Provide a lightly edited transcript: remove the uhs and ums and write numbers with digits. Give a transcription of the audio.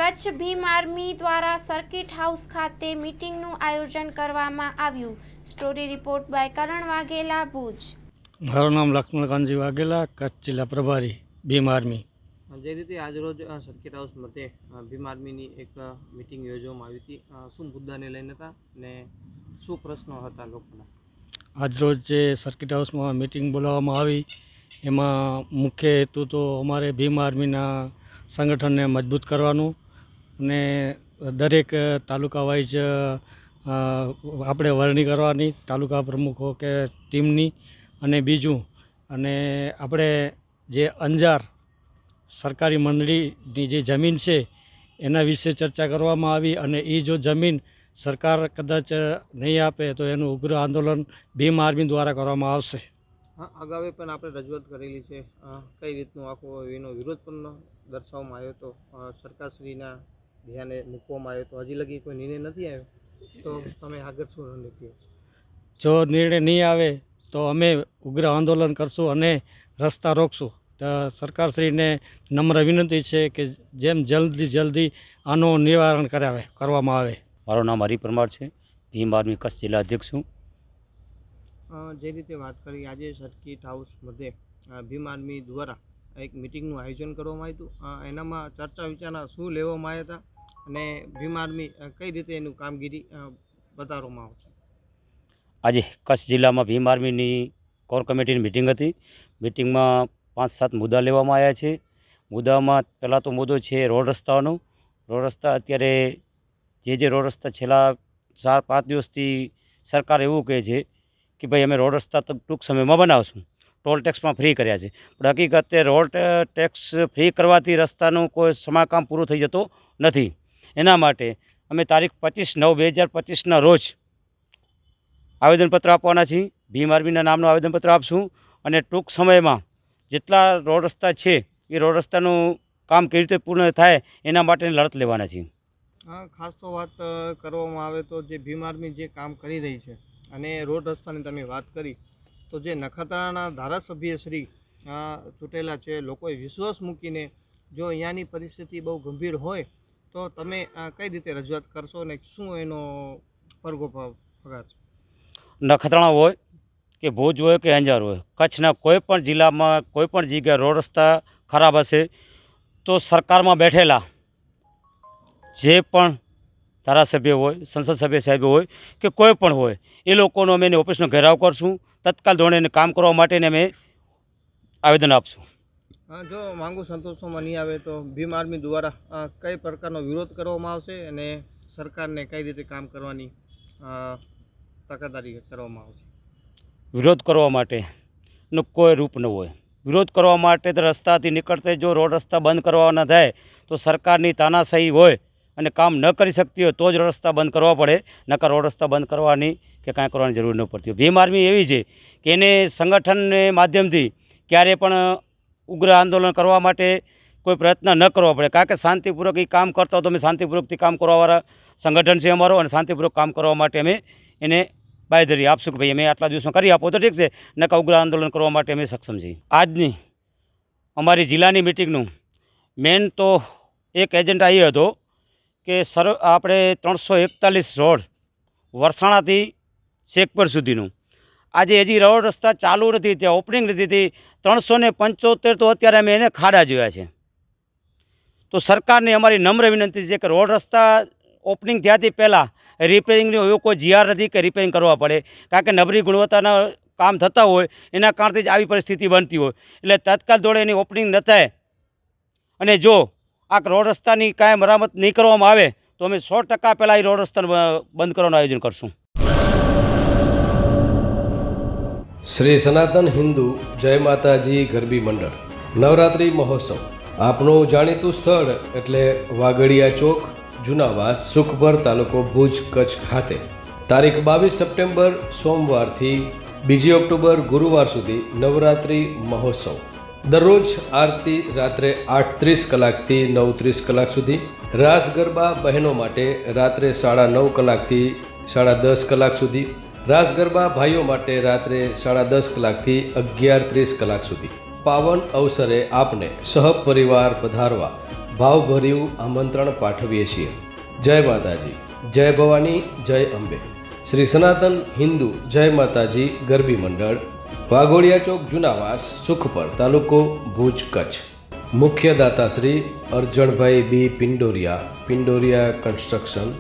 Kutch Bhim army દ્વારા circuit house ખાતે મીટિંગનું આયોજન કરવામાં આવ્યું. સ્ટોરી રિપોર્ટ બાય કરણ વાઘેલા, ભુજ. મારું નામ લક્ષ્મણકાંતજી વાઘેલા, કચ્છ જિલ્લા પ્રભારી ભીમ આર્મી. જે રીતે આજરોજ સર્કિટ હાઉસ મધ્યે ભીમ આર્મીની એક મિટિંગ યોજવામાં આવી હતી, શું મુદ્દાને લઈને હતા ને શું પ્રશ્નો હતા લોકોના? આજરોજ જે સર્કિટ હાઉસમાં મિટિંગ બોલાવવામાં આવી એમાં મુખ્ય હેતુ તો અમારે ભીમ આર્મીના સંગઠનને મજબૂત કરવાનું અને દરેક તાલુકા વાઇઝ આપણે વરણી કરવાની, તાલુકા પ્રમુખો કે ટીમની. અને બીજું, અને આપણે જે અંજાર સરકારી મંડળીની જે જમીન છે એના વિશે ચર્ચા કરવામાં આવી. અને એ જો જમીન સરકાર કદાચ નહીં આપે તો એનું ઉગ્ર આંદોલન ભીમ આર્મી દ્વારા કરવામાં આવશે. અગાઉ પણ આપણે રજૂઆત કરેલી છે, કઈ રીતનું આખો એનો વિરોધ પણ દર્શાવવામાં આવ્યો હતો, સરકારશ્રીના ધ્યાને મૂકવામાં આવ્યો તો હજી લગી કોઈ નિર્ણય નથી આવ્યો, તો તમે આગળ શું રણનીતિ? જો નિર્ણય નહીં આવે તો અમે ઉગ્ર આંદોલન કરશું અને રસ્તા રોકશું. તો સરકારશ્રીને નમ્ર વિનંતી છે કે જેમ જલ્દી આનું નિવારણ કરવામાં આવે. મારું નામ હરિ પરમાર છે, ભીમ આર્મી કચ્છ જિલ્લા અધ્યક્ષ છું. જે રીતે વાત કરી, આજે સર્કિટ હાઉસ મધ્યે ભીમ આર્મી દ્વારા એક મિટિંગનું આયોજન કરવામાં આવ્યું હતું. એનામાં ચર્ચા વિચારણા શું લેવામાં આવ્યા હતા અને ભીમ આર્મી કઈ રીતે એનું કામગીરી બતાવવામાં આવશે? આજે કચ્છ જિલ્લામાં ભીમ આર્મીની કોર કમિટીની મિટિંગ હતી. મિટિંગમાં 5-7 મુદ્દા લેવામાં આવ્યા છે. મુદ્દામાં પહેલાં તો મુદ્દો છે રોડ રસ્તાનો. રોડ રસ્તા અત્યારે જે રોડ રસ્તા છેલ્લા 4-5 દિવસથી સરકાર એવું કહે છે કે ભાઈ અમે રોડ રસ્તા તો ટૂંક સમયમાં બનાવશું, ટોલ ટેક્સમાં ફ્રી કર્યા છે. પણ હકીકતે રોડ ટેક્સ ફ્રી કરવાથી રસ્તાનું કોઈ સમારકામ પૂરું થઈ જતું નથી. એના માટે અમે તારીખ 25/9/2025ના રોજ આવેદનપત્ર આપવાના છીએ. ભીમ આર્મીના નામનું આવેદનપત્ર આપશું અને ટૂંક સમયમાં જેટલા રોડ રસ્તા છે એ રોડ રસ્તાનું કામ કેવી રીતે પૂર્ણ થાય એના માટેની લડત લેવાના છીએ. ખાસ તો વાત કરવામાં આવે તો જે ભીમ આર્મી જે કામ કરી રહી છે અને રોડ રસ્તાની તમે વાત કરી, તો જે નખત્રાણા ધારાસભ્ય શ્રી ચૂંટેલા છે, લોકોએ વિશ્વાસ મૂકીને જો અહીંયાની પરિસ્થિતિ બહુ ગંભીર હોય તો તમે કઈ રીતે રજૂઆત કરશો અને શું એનો પડઘો પગારશો? નખત્રાણા હોય કે ભુજ હોય કે અંજાર હોય, કચ્છના કોઈ પણ જિલ્લામાં કોઈ પણ જગ્યાએ રોડ રસ્તા ખરાબ હશે તો સરકારમાં બેઠેલા જે પણ ધારાસભ્ય હોય, સંસદ સભ્ય સાહેબ હોય કે કોઈ પણ હોય, એ લોકોનો અમે એની ઓફિસનો ઘેરાવ કરશું. તત્કાલ ધોરણે એને કામ કરવા માટેને અમે આવેદન આપશું. જો માંગુ સંતોષવામાં નહીં આવે તો ભીમ આર્મી દ્વારા કઈ પ્રકારનો વિરોધ કરવામાં આવશે અને સરકારને કઈ રીતે કામ કરવાની તકેદારી કરવામાં આવશે? વિરોધ કરવા માટેનો કોઈ રૂપ ન હોય. વિરોધ કરવા માટે તો રસ્તાથી નીકળતે જો રોડ રસ્તા બંધ કરવાના થાય તો સરકારની તાનાશાહી હોય અને કામ ન કરી શકતી હોય તો જ રસ્તા બંધ કરવા પડે, નકર રોડ રસ્તા બંધ કરવાની કે કાંઈ કરવાની જરૂર ન પડતી હોય. ભીમ આર્મી એવી છે કે એને સંગઠનને માધ્યમથી ક્યારે પણ ઉગ્ર આંદોલન કરવા માટે કોઈ પ્રયત્ન ન કરવા પડે, કારણ કે શાંતિપૂર્વક એ કામ કરતા હોય તો અમે શાંતિપૂર્વકથી કામ કરવાવાળા સંગઠન છે અમારો, અને શાંતિપૂર્વક કામ કરવા માટે અમે એને બાંયધરી આપશું કે ભાઈ અમે આટલા દિવસમાં કરી આપો તો ઠીક છે, નકર ઉગ્ર આંદોલન કરવા માટે અમે સક્ષમ છીએ. આજની અમારી જિલ્લાની મિટિંગનું મેન તો એક એજન્ડા એ હતો કે આપણે 341 રોડ વરસાણાથી શેખપર સુધીનું આજે હજી રોડ રસ્તા ચાલુ નથી, ત્યાં ઓપનિંગ નથી થઈ. 375 તો અત્યારે અમે એને ખાડા જોયા છે. તો સરકારને અમારી નમ્ર વિનંતી છે કે રોડ રસ્તા ઓપનિંગ થયાથી પહેલાં રિપેરિંગની એવો કોઈ જીઆર નથી કે રિપેરિંગ કરવા પડે, કારણ કે નબળી ગુણવત્તાના કામ થતા હોય એના કારણથી જ આવી પરિસ્થિતિ બનતી હોય. એટલે તત્કાલ ધોરણે એની ઓપનિંગ ન થાય અને જો આ રોડ રસ્તાની કાંઈ મરામત નહીં કરવામાં આવે તો અમે 100% પહેલાં એ રોડ રસ્તાને બંધ કરવાનું આયોજન કરશું. શ્રી સનાતન હિન્દુ જય માતાજી ગરબી મંડળ નવરાત્રિ મહોત્સવ આપનું જાણીતું સ્થળ એટલે વાગડિયા ચોક, જુનાવાસ, સુખપર, તાલુકો ભુજ, કચ્છ ખાતે તારીખ 22 સપ્ટેમ્બર સોમવારથી 2 ઓક્ટોબર ગુરુવાર સુધી નવરાત્રિ મહોત્સવ. દરરોજ આરતી રાત્રે 8:30 કલાકથી 9:30 કલાક સુધી, રાસ ગરબા બહેનો માટે રાત્રે 9:30 કલાકથી 10:30 કલાક સુધી, રાસ ગરબા ભાઈઓ માટે રાત્રે 10:30 કલાકથી 11:30 કલાક સુધી. પાવન અવસરે આપને સહપરિવાર પધારવા ભાવભર્યું આમંત્રણ પાઠવીએ છીએ. જય માતાજી, જય ભવાની, જય અંબે. શ્રી સનાતન હિન્દુ જય માતાજી ગરબી મંડળ, વાઘોડિયા ચોક, જુનાવાસ, સુખપર, તાલુકો ભુજ, કચ્છ. મુખ્ય દાતા શ્રી અરજણભાઈ બી પિંડોરિયા, પિંડોરિયા કન્સ્ટ્રક્શન,